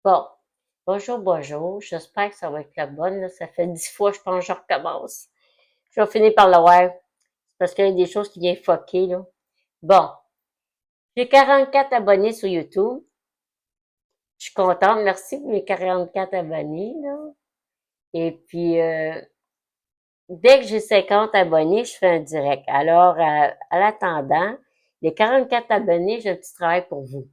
Bon, bonjour, bonjour. J'espère que ça va être la bonne. Là. Ça fait 10 fois, je pense, que je recommence. Je vais finir par le voir. Parce qu'il y a des choses qui viennent fucker, là. Bon, j'ai 44 abonnés sur YouTube. Je suis contente. Merci pour mes 44 abonnés, là. Et puis, dès que j'ai 50 abonnés, je fais un direct. Alors, à l'attendant, les 44 abonnés, j'ai un petit travail pour vous.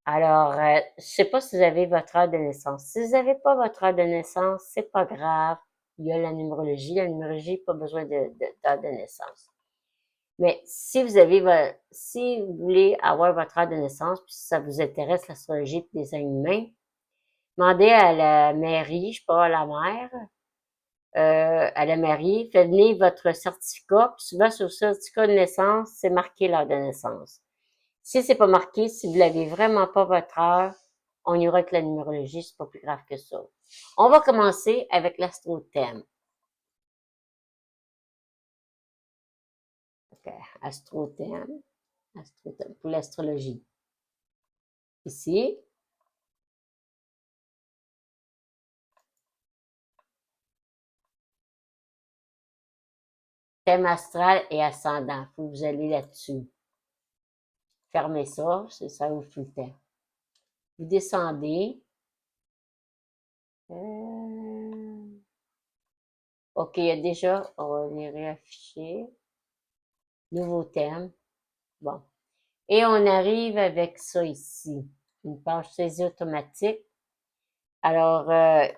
Alors, je sais pas si vous avez votre heure de naissance. Si vous n'avez pas votre heure de naissance, c'est pas grave. Il y a la numérologie. La numérologie, pas besoin d'heure de naissance. Mais si vous avez si vous voulez avoir votre heure de naissance, puis si ça vous intéresse l'astrologie et les humains, demandez à la mairie, je sais pas, à la maire, à la mairie, faites venir votre certificat, puis souvent sur le certificat de naissance, c'est marqué l'heure de naissance. Si c'est pas marqué, si vous l'avez vraiment pas votre heure, on ira avec la numérologie, c'est pas plus grave que ça. On va commencer avec l'astrothème. Ok, astrothème, astrothème pour l'astrologie. Ici, thème astral et ascendant. Faut que vous allez là-dessus. Fermez ça, ça ouvre tout le temps. Vous descendez. OK, il y a déjà, on va les réafficher. Nouveau thème. Bon. Et on arrive avec ça ici. Une page saisie automatique. Alors,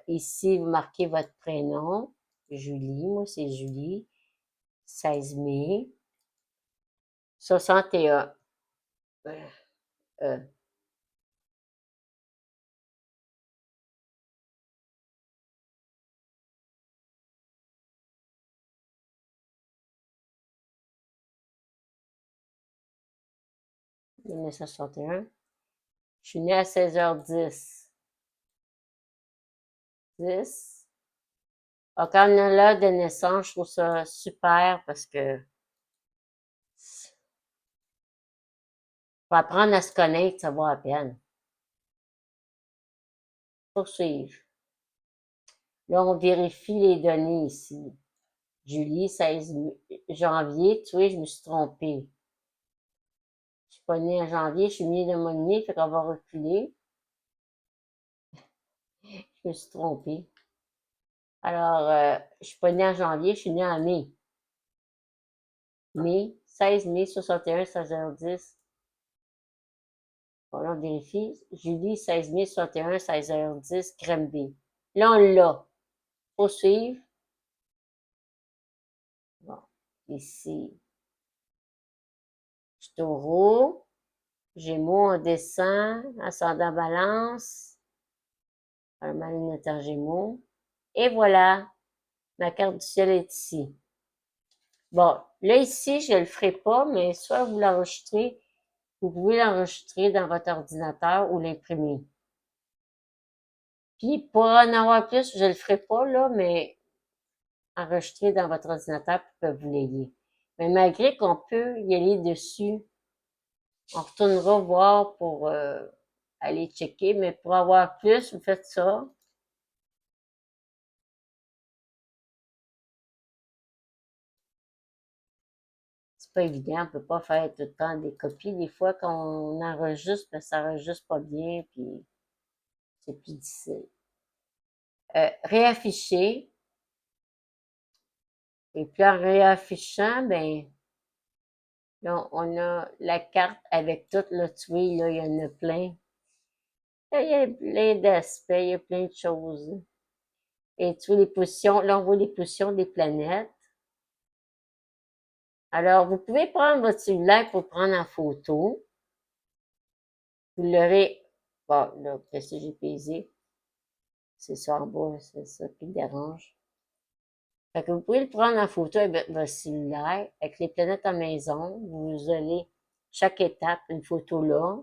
ici, vous marquez votre prénom. Julie, moi c'est Julie. 16 mai. 61. Euh, 1961. Je suis née à 16h10. 10. Donc, quand on a l'heure de naissance, je trouve ça super parce que faut apprendre à se connaître, ça vaut la peine. Poursuivre. Là, on vérifie les données ici. Julie, 16 janvier, tu vois, je me suis trompée. Je suis pas née en janvier, je suis née de mois de mai, fait qu'on va reculer. Je me suis trompée. Alors, je suis pas née en janvier, je suis née en mai. Mai, 16 mai, 61, 16h10. Bon, là, on vérifie. Julie, 16 mai, 61, 16h10, crème B. Là, on l'a. Poursuivre. Bon, ici, taureau, gémeaux, on descend, ascendant balance, un lunaire gémeaux. Et voilà, ma carte du ciel est ici. Bon, là, ici, je le ferai pas, mais soit vous l'enregistrez, vous pouvez l'enregistrer dans votre ordinateur ou l'imprimer. Puis, pour en avoir plus, je le ferai pas, là, mais enregistrer dans votre ordinateur pour que vous l'ayez. Mais malgré qu'on peut y aller dessus, on retournera voir pour aller checker, mais pour avoir plus, vous faites ça. C'est pas évident, on peut pas faire tout le temps des copies. Des fois, quand on enregistre, ben, ça enregistre pas bien, puis c'est plus difficile. Réafficher. Et puis en réaffichant, ben, là, on a la carte avec tout, là, tu vois, là, il y en a plein. Là, il y a plein d'aspects, il y a plein de choses. Et tu vois les positions, là, on voit les positions des planètes. Alors, vous pouvez prendre votre cellulaire pour prendre en photo. Vous l'aurez, bon, là, qu'est-ce que j'ai pesé? C'est ça en bas, c'est ça qui dérange. Fait que vous pouvez le prendre en photo avec votre cellulaire, avec les planètes en maison. Vous allez chaque étape, une photo là,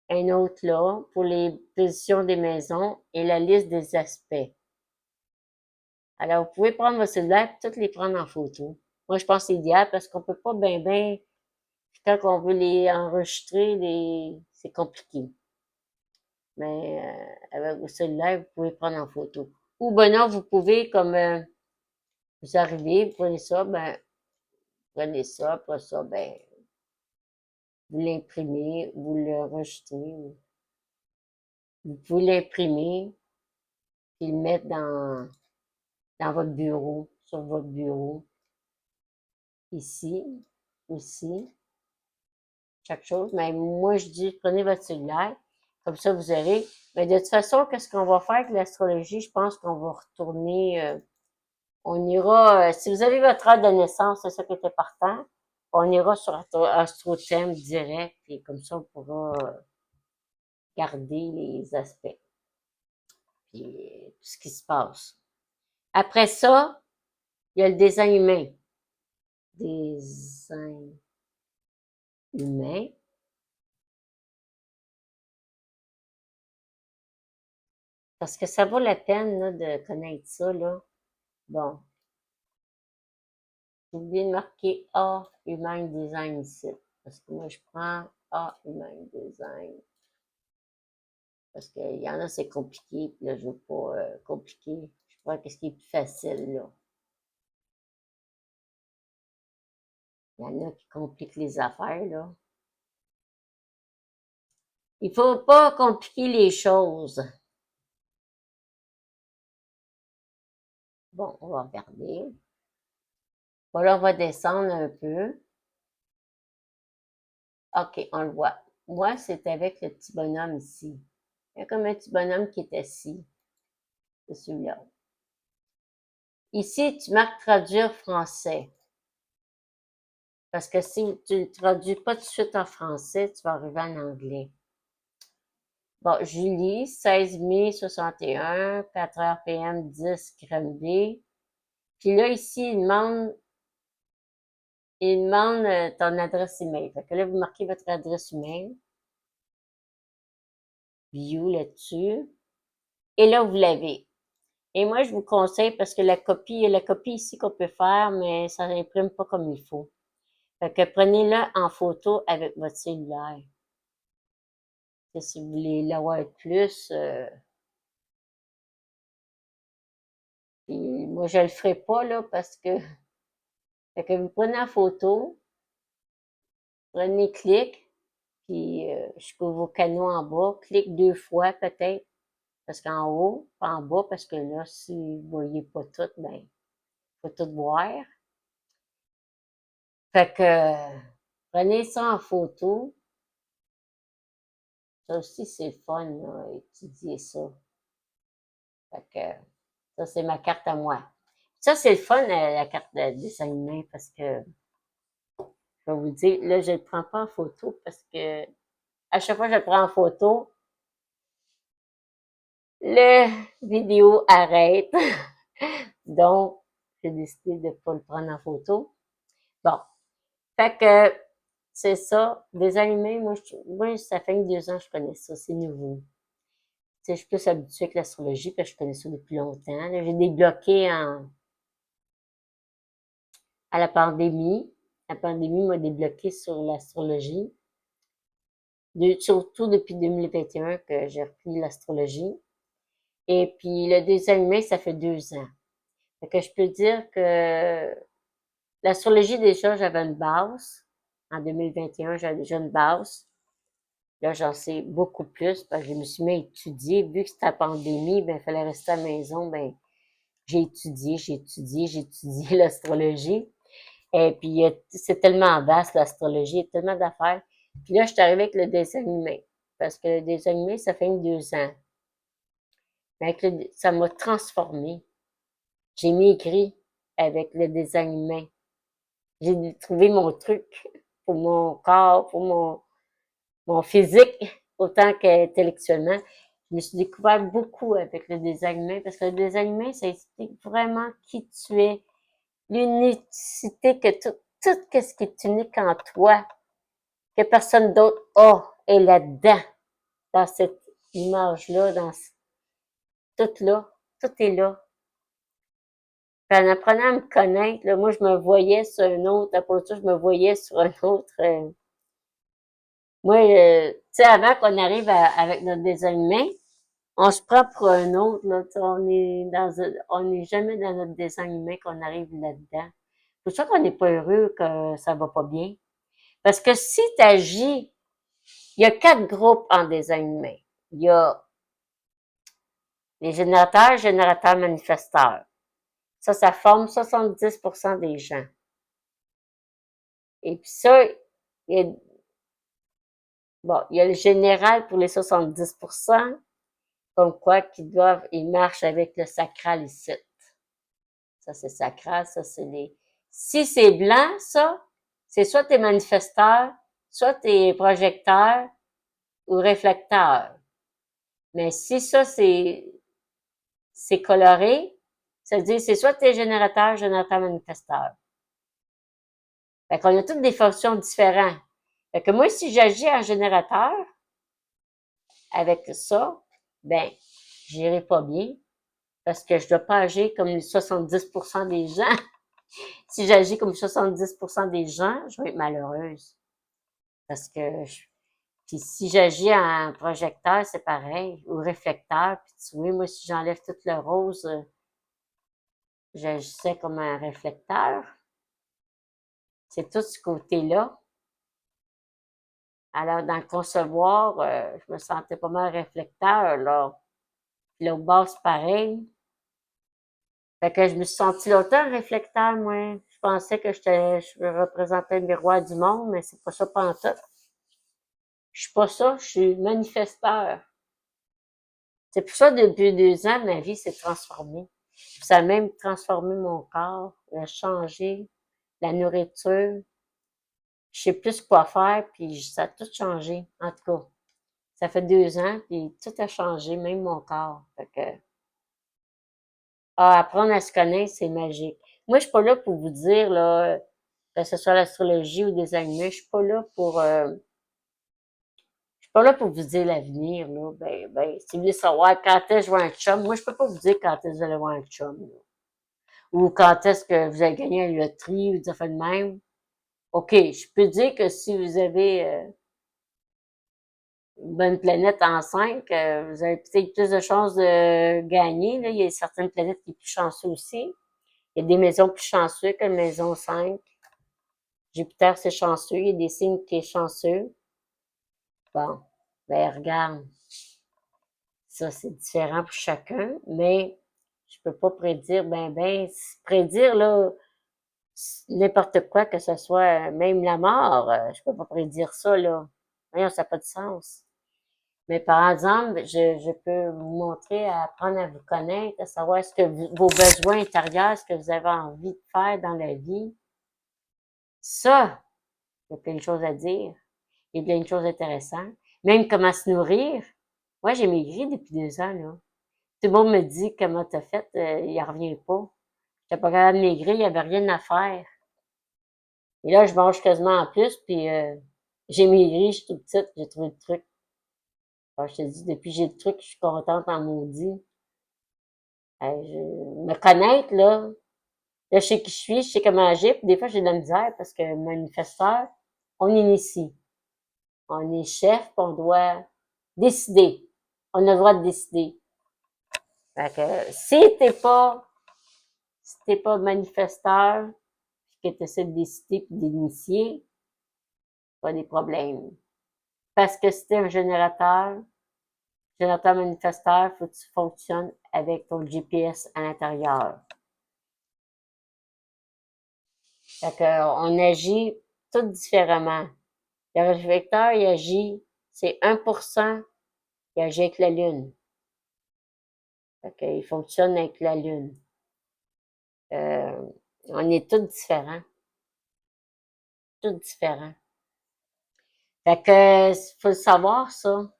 un autre là, pour les positions des maisons et la liste des aspects. Alors, vous pouvez prendre votre cellulaire et toutes les prendre en photo. Moi, je pense que c'est idéal parce qu'on peut pas ben, quand on veut les enregistrer, c'est compliqué. Mais avec vos cellulaire, vous pouvez prendre en photo. Ou ben non, vous pouvez, comme vous arrivez, vous prenez ça, après ça, ben, vous l'imprimez, vous le rejetez. Vous pouvez l'imprimer, puis le mettre dans votre bureau, sur votre bureau, ici, aussi, chaque chose. Mais moi, je dis, prenez votre cellulaire, comme ça, vous aurez. Mais de toute façon, qu'est-ce qu'on va faire avec l'astrologie? Je pense qu'on va retourner, on ira, si vous avez votre heure de naissance, c'est ça qui est important, on ira sur AstroThème direct, et comme ça, on pourra garder les aspects, puis tout ce qui se passe. Après ça, il y a le design humain. Design humain. Parce que ça vaut la peine là, de connaître ça, là. Bon, j'ai oublié de marquer A, Human Design ici. Parce que moi, je prends A, Human Design. Parce qu'il y en a, c'est compliqué, puis là, je veux pas compliquer. Je prends ce qui est plus facile, là. Il y en a qui compliquent les affaires, là. Il faut pas compliquer les choses. Bon, on va regarder. Voilà, on va descendre un peu. OK, on le voit. Moi, c'est avec le petit bonhomme ici. Il y a comme un petit bonhomme qui est assis. C'est celui-là. Ici, tu marques traduire français. Parce que si tu ne traduis pas tout de suite en français, tu vas arriver en anglais. Bon, Julie, 16 mai 61, 4h PM, 10 Granby. Puis là, ici, il demande ton adresse email. Fait que là, vous marquez votre adresse email. View là-dessus. Et là, vous l'avez. Et moi, je vous conseille parce que il y a la copie ici qu'on peut faire, mais ça n'imprime pas comme il faut. Fait que prenez-le en photo avec votre cellulaire. Et si vous voulez l'avoir plus, puis moi, je le ferai pas, là, parce que, fait que vous prenez en photo, prenez clic, puis jusqu'au vos canaux en bas, clique 2 fois peut-être, parce qu'en haut, pas en bas, parce que là, si vous voyez pas tout, ben, faut tout voir. Fait que, prenez ça en photo. Ça aussi, c'est le fun, là, étudier ça. Fait que, ça, c'est ma carte à moi. Ça, c'est le fun, la carte de dessin humain, parce que, je vais vous dire, là, je le prends pas en photo, parce que, à chaque fois que je le prends en photo, le vidéo arrête. Donc, j'ai décidé de pas le prendre en photo. Bon. Fait que, c'est ça. Des animés, moi, ça fait 2 ans que je connais ça. C'est nouveau. Tu sais, je suis plus habituée avec l'astrologie, parce que je connais ça depuis longtemps. Là, j'ai débloqué à la pandémie. La pandémie m'a débloqué sur l'astrologie. Surtout depuis 2021 que j'ai repris l'astrologie. Et puis, le dessin humain, ça fait 2 ans. Fait que je peux dire que l'astrologie, déjà, j'avais une base. En 2021, j'avais déjà une base. Là, j'en sais beaucoup plus parce que je me suis mis à étudier. Vu que c'était la pandémie, ben, il fallait rester à la maison. Ben, j'ai étudié l'astrologie. Et puis, c'est tellement vaste, l'astrologie, il y a tellement d'affaires. Puis là, je suis arrivée avec le dessin animé. Parce que le dessin animé, ça fait 2 ans. Mais ça m'a transformée. J'ai maigri avec le dessin animé. J'ai trouvé mon truc pour mon corps, pour mon physique, autant qu'intellectuellement. Je me suis découvert beaucoup avec le design humain, parce que le design humain, ça explique vraiment qui tu es, l'unicité que tout ce qui est unique en toi, que personne d'autre a, est là-dedans, dans cette image-là, tout là, tout est là. Puis en apprenant à me connaître, là, moi, je me voyais sur un autre, après ça, je me voyais sur un autre, Moi, tu sais, avant qu'on arrive avec notre dessin humain, on se prend pour un autre, là, tu sais, on n'est jamais dans notre dessin humain qu'on arrive là-dedans. C'est pour ça qu'on n'est pas heureux, que ça va pas bien. Parce que si tu agis, il y a 4 groupes en design humain. Il y a les générateurs, manifesteurs. Ça forme 70% des gens. Et puis ça, il y a, bon, il y a le général pour les 70%, comme quoi ils marchent avec le sacral ici. Ça, c'est sacral, ça, c'est les... Si c'est blanc, ça, c'est soit tes manifesteurs, soit tes projecteurs ou réflecteurs. Mais si ça, c'est coloré, ça veut dire c'est soit tes générateurs, manifesteurs. Fait qu'on a toutes des fonctions différentes. Fait que moi, si j'agis en générateur avec ça, ben, j'irai pas bien parce que je dois pas agir comme les 70% des gens. Si j'agis comme 70% des gens, je vais être malheureuse. Parce que puis si j'agis en projecteur, c'est pareil, ou réflecteur, puis tu vois, moi, si j'enlève tout le rose, j'agissais comme un réflecteur. C'est tout ce côté-là. Alors, dans le concevoir, je me sentais pas mal réflecteur, là. Puis là, au bas, c'est pareil. Fait que je me suis sentie longtemps réflecteur, moi. Je pensais que je représentais le miroir du monde, mais c'est pas ça pantoute. Je suis pas ça, je suis manifesteur. C'est pour ça, depuis 2 ans, ma vie s'est transformée. Ça a même transformé mon corps, a changé, la nourriture. Je sais plus quoi faire, puis ça a tout changé, en tout cas. Ça fait 2 ans, puis tout a changé, même mon corps. Fait que, apprendre à se connaître, c'est magique. Moi, je suis pas là pour vous dire, là, que ce soit l'astrologie ou des animaux, je suis pas là pour vous dire l'avenir, là. Si vous voulez savoir quand est-ce que je vois un chum, moi, je peux pas vous dire quand est-ce que vous allez voir un chum, là. Ou quand est-ce que vous allez gagner une loterie, ou des affaires de même. OK, je peux dire que si vous avez une bonne planète en 5, vous avez peut-être plus de chances de gagner. Là. Il y a certaines planètes qui sont plus chanceuses aussi. Il y a des maisons plus chanceuses que la maison 5. Jupiter, c'est chanceux. Il y a des signes qui sont chanceux. Bon, ben regarde, ça c'est différent pour chacun, mais je peux pas prédire prédire là n'importe quoi, que ce soit même la mort, je peux pas prédire ça là. Voyons, ça n'a pas de sens. Mais par exemple, je peux vous montrer à apprendre à vous connaître, à savoir vos besoins intérieurs, ce que vous avez envie de faire dans la vie. Ça, il y a plein de choses à dire. Il y a plein de choses intéressantes. Même comment se nourrir. Moi, j'ai maigri depuis 2 ans, là. Tout le monde me dit comment t'as fait, il en revient pas. J'étais pas capable de maigrir, il y avait rien à faire. Et là, je mange quasiment en plus, puis j'ai maigri, je suis toute petite, j'ai trouvé le truc. Alors, je te dis, depuis que j'ai le truc, je suis contente en maudit. Me connaître, là, je sais qui je suis, je sais comment agir, puis des fois, j'ai de la misère parce que manifesteur, on initie. On est chef, puis on doit décider. On a le droit de décider. Fait que si t'es pas manifesteur, puis que tu essaies de décider puis d'initier, pas des problèmes. Parce que si t'es un générateur manifesteur, faut que tu fonctionnes avec ton GPS à l'intérieur. Fait que, on agit tout différemment. Le réflecteur, il agit, c'est 1%, il agit avec la Lune. Fait que, il fonctionne avec la Lune. Euh, on est tous différents. Tous différents. Fait que, faut le savoir, ça.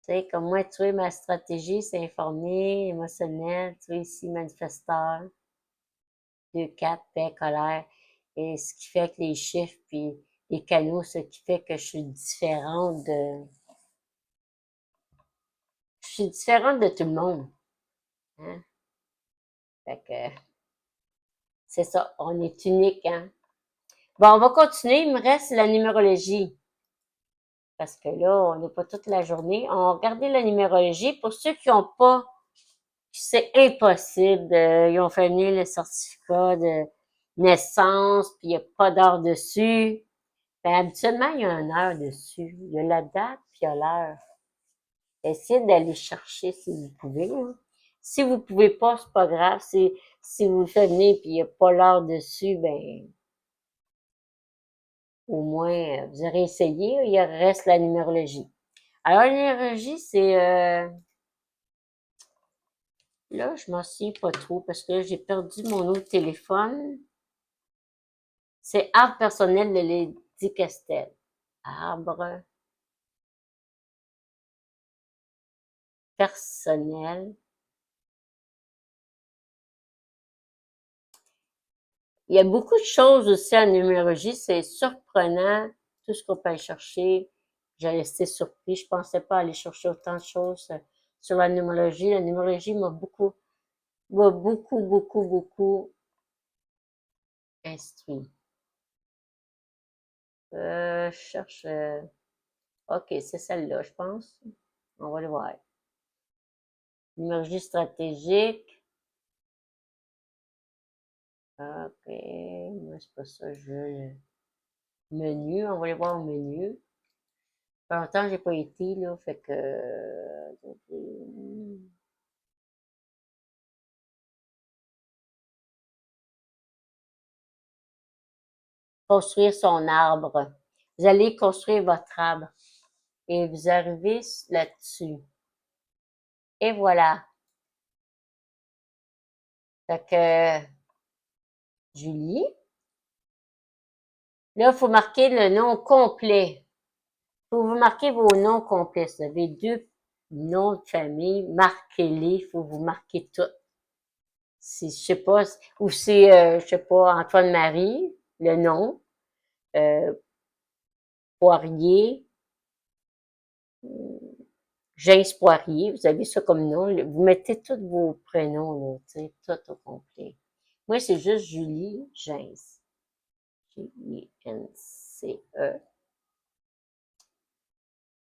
Tu sais, comme moi, tu vois, ma stratégie, c'est informer, émotionnel, tu vois, ici, manifesteur, 2, 4, paix, colère. Et ce qui fait que les chiffres, puis les canaux, ce qui fait que je suis différente de tout le monde. Hein? Fait que, c'est ça, on est unique, hein. Bon, on va continuer. Il me reste la numérologie. Parce que là, on n'est pas toute la journée. On va regarder la numérologie. Pour ceux qui n'ont pas, c'est impossible. Ils ont fait venir le certificat de naissance, puis il n'y a pas d'heure dessus. Ben, habituellement, il y a une heure dessus. Il y a la date, puis il y a l'heure. Essayez d'aller chercher si vous pouvez, hein. Si vous pouvez pas, c'est pas grave. Si vous le faites venir puis il n'y a pas l'heure dessus, ben, au moins, vous aurez essayé. Il reste la numérologie. Alors, la numérologie, c'est, là, je m'en souviens pas trop parce que j'ai perdu mon autre téléphone. C'est Arbre personnel de Lady Castel. Arbre personnel. Il y a beaucoup de choses aussi en numérologie. C'est surprenant tout ce qu'on peut aller chercher. J'ai resté surpris. Je pensais pas aller chercher autant de choses sur la numérologie. La numérologie m'a beaucoup instruit. Je cherche. Ok, c'est celle-là, je pense. On va le voir. Numérologie stratégique. Ok, moi c'est pas ça. Je veux le menu. On va aller voir au menu. Pas longtemps, j'ai pas été, là, fait que, construire son arbre. Vous allez construire votre arbre et vous arrivez là-dessus. Et voilà. Fait que, Julie, là, il faut marquer le nom complet. Faut vous marquer vos noms complets. Si vous avez deux noms de famille, marquez-les. Faut vous marquer tout. Si, je sais pas, ou c'est, je sais pas, Antoine-Marie, le nom, euh, Poirier, James Poirier, vous avez ça comme nom. Vous mettez tous vos prénoms, là, tu sais, tout au complet. Moi, c'est juste Julie James. J-I-N-C-E.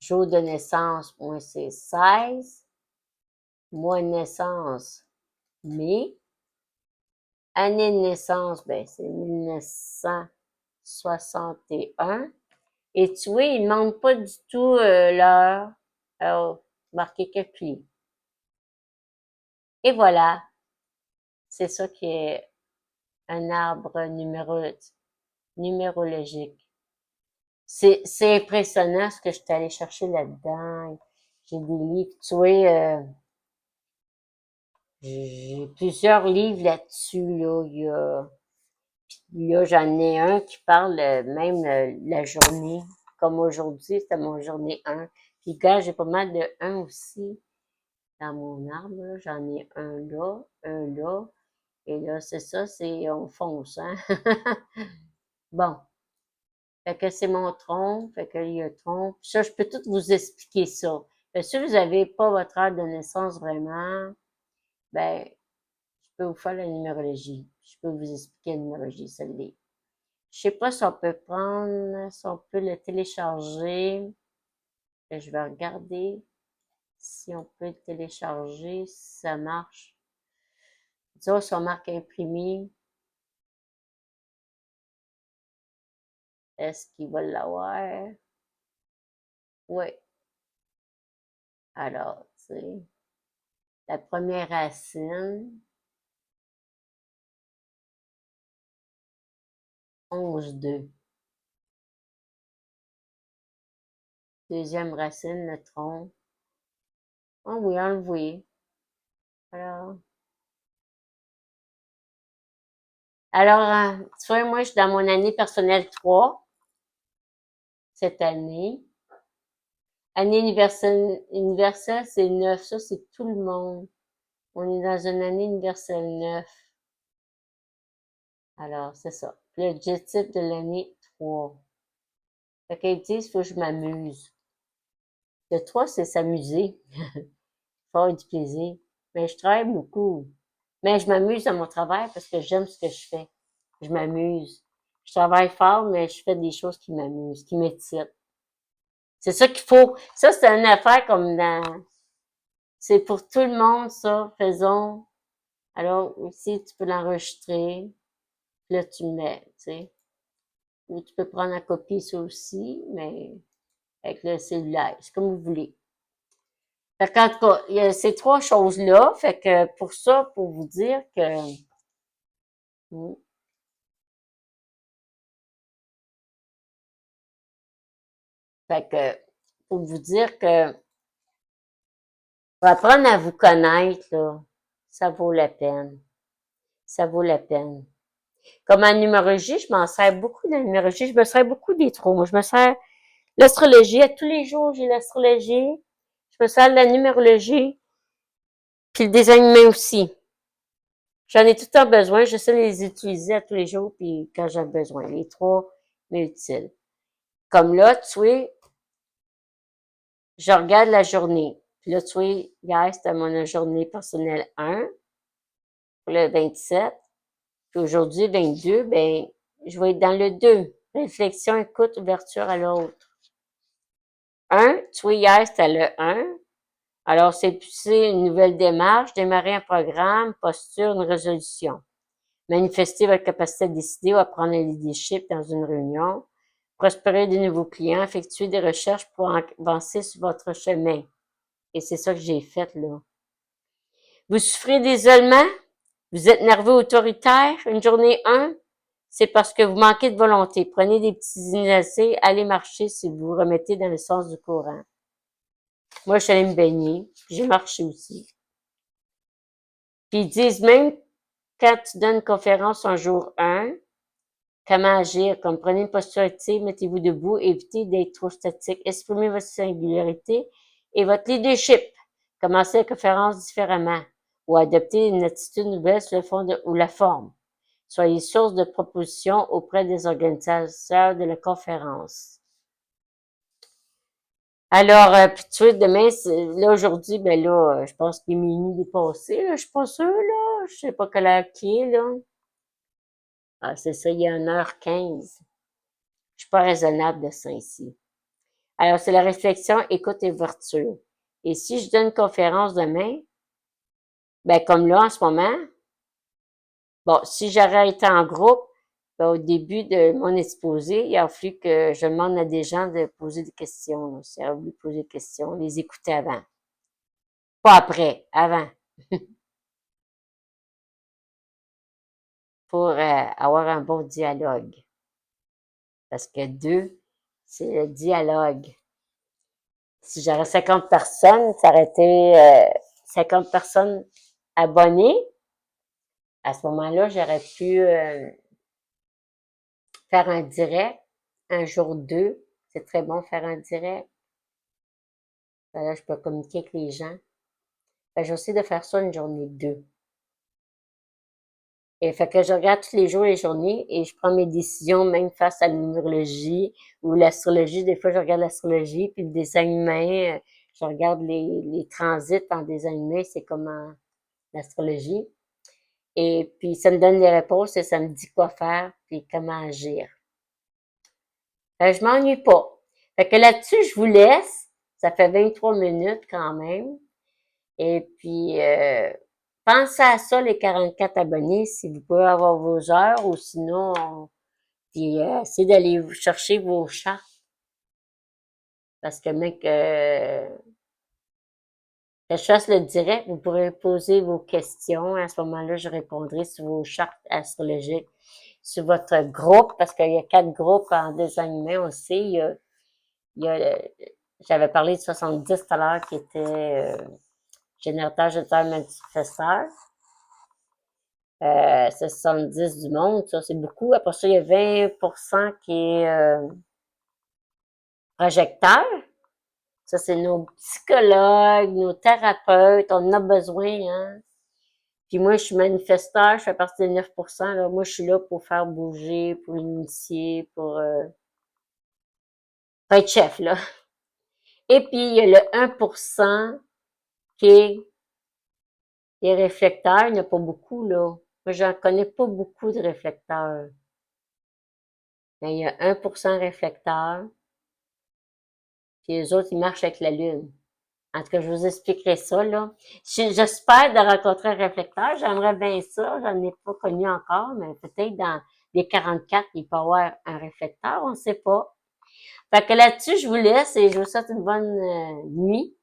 Jour de naissance, moi, c'est 16. Mois de naissance, mai. Année de naissance, ben, c'est 1961. Et tu vois, il ne demande pas du tout l'heure. Alors, marqué que puis. Et voilà, c'est ça qui est un arbre numérologique. C'est impressionnant ce que je suis allée chercher là-dedans. J'ai des livres, tu vois, j'ai plusieurs livres là-dessus, là. J'en ai un qui parle même la journée. Comme aujourd'hui, c'était mon journée un. Puis, gars, j'ai pas mal de un aussi dans mon arbre, là. J'en ai un là. Et là, c'est ça, c'est, on fonce, hein. Bon. Fait que c'est mon tronc, fait que il y a le tronc. Puis ça, je peux tout vous expliquer ça. Fait que si vous avez pas votre heure de naissance vraiment, ben, je peux vous faire la numérologie. Je peux vous expliquer la numérologie, celle-là. Je sais pas si on peut prendre, si on peut le télécharger. Je vais regarder si on peut le télécharger, si ça marche. Disons, si on marque imprimer, est-ce qu'il va l'avoir? Oui. Alors, tu sais, la première racine, 11,2. Deuxième racine, le tronc. Ah oui, enlevé. Alors, tu vois, moi, je suis dans mon année personnelle 3 cette année. Année universelle, c'est 9. Ça, c'est tout le monde. On est dans une année universelle 9. Alors, c'est ça. L'objectif de l'année 3. Fait qu'ils disent, faut que je m'amuse. Le 3, c'est s'amuser. Faire du plaisir. Mais je travaille beaucoup. Mais je m'amuse dans mon travail parce que j'aime ce que je fais. Je m'amuse. Je travaille fort, mais je fais des choses qui m'amusent, qui m'excitent. C'est ça qu'il faut. Ça, c'est une affaire comme dans... C'est pour tout le monde, ça. Faisons. Alors, aussi, tu peux l'enregistrer. Puis là, tu le mets, tu sais. Ou tu peux prendre en copie, ça aussi, mais avec le cellulaire. C'est comme vous voulez. Fait qu'en tout cas, il y a ces trois choses-là. Fait que pour ça, pour vous dire que... Hmm. Fait que, pour vous dire que pour apprendre à vous connaître, là, ça vaut la peine. Ça vaut la peine. Comme en numérologie, je m'en sers beaucoup de la numérologie. Je me sers beaucoup des trous. Moi, je me sers l'astrologie. À tous les jours, j'ai l'astrologie. Je me sers de la numérologie. Puis le design humain aussi. J'en ai tout le temps besoin. J'essaie de les utiliser à tous les jours, puis quand j'ai besoin. Les trois m'utiles. Comme là, tu sais, je regarde la journée. Puis là, tu vois, hier, c'était mon journée personnelle 1, pour le 27. Puis aujourd'hui, 22, ben, je vais être dans le 2. Réflexion, écoute, ouverture à l'autre. 1, tu vois, hier, c'était le 1. Alors, c'est une nouvelle démarche, démarrer un programme, posture, une résolution. Manifester votre capacité à décider ou à prendre un leadership dans une réunion. Prospérer de nouveaux clients, effectuer des recherches pour avancer sur votre chemin. Et c'est ça que j'ai fait, là. Vous souffrez d'isolement? Vous êtes nerveux autoritaire? Une journée 1? C'est parce que vous manquez de volonté. Prenez des petits initiés, allez marcher si vous vous remettez dans le sens du courant. Moi, je suis allée me baigner, puis j'ai marché aussi. Puis ils disent même quand tu donnes une conférence en jour 1, comment agir, comme prenez une posture active, mettez-vous debout, évitez d'être trop statique, exprimez votre singularité et votre leadership. Commencez la conférence différemment ou adoptez une attitude nouvelle sur le fond ou la forme. Soyez source de propositions auprès des organisateurs de la conférence. Alors, puis tu vois, demain, là, aujourd'hui, ben là, je pense qu'il est minuit dépassé, là, je suis pas sûre, là, je sais pas quelle heure qui est, là. Ah, c'est ça, il y a 1h15. Je suis pas raisonnable de ça ici. Alors, c'est la réflexion, écoute et ouverture. Et si je donne une conférence demain, ben comme là, en ce moment, bon, si j'aurais été en groupe, ben, au début de mon exposé, il a fallu que je demande à des gens de poser des questions. Là. Si voulu poser des questions, les écouter avant. Pas après, avant. Pour avoir un bon dialogue. Parce que 2, c'est le dialogue. Si j'aurais 50 personnes, ça aurait été 50 personnes abonnées. À ce moment-là, j'aurais pu faire un direct, un jour 2. C'est très bon faire un direct. Là, je peux communiquer avec les gens. J'essaie de faire ça une journée 2. Et fait que je regarde tous les jours les journées et je prends mes décisions même face à la numérologie ou l'astrologie. Des fois, je regarde l'astrologie, puis le dessin humain, je regarde les transits en dessin humain, c'est comme en l'astrologie. Et puis, ça me donne des réponses et ça me dit quoi faire puis comment agir. Je m'ennuie pas. Fait que là-dessus, je vous laisse. Ça fait 23 minutes quand même. Et puis, pensez à ça, les 44 abonnés, si vous pouvez avoir vos heures ou sinon, puis essayez d'aller chercher vos chartes. Parce que mec, que je fasse le direct, vous pourrez poser vos questions. À ce moment-là, je répondrai sur vos chartes astrologiques, sur votre groupe, parce qu'il y a 4 groupes en design humain aussi. Il y a j'avais parlé de 70 tout à l'heure qui étaient générateurs, générateurs, manifesteurs. C'est 70 du monde, ça c'est beaucoup. Après ça, il y a 20% qui est projecteur. Ça, c'est nos psychologues, nos thérapeutes, on en a besoin, hein. Puis moi, je suis manifesteur, je fais partie des 9%. Là. Moi, je suis là pour faire bouger, pour initier, pour être chef, là. Et puis, il y a le 1% qui est les réflecteurs. Il n'y en a pas beaucoup, là. Moi, j'en connais pas beaucoup de réflecteurs. Mais il y a 1% réflecteur, puis les autres, ils marchent avec la lune. En tout cas, je vous expliquerai ça, là. J'espère de rencontrer un réflecteur. J'aimerais bien ça. J'en ai pas connu encore, mais peut-être dans les 44, il peut y avoir un réflecteur, on ne sait pas. Fait que là-dessus, je vous laisse et je vous souhaite une bonne nuit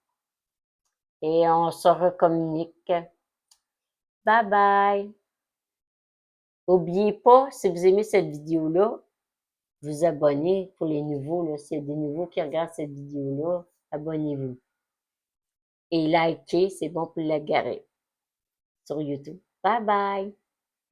et on se recommunique. Bye bye! N'oubliez pas, si vous aimez cette vidéo-là, vous abonner pour les nouveaux, là. S'il y a des nouveaux qui regardent cette vidéo-là, abonnez-vous. Et likez, c'est bon pour l'algorithme sur YouTube. Bye bye!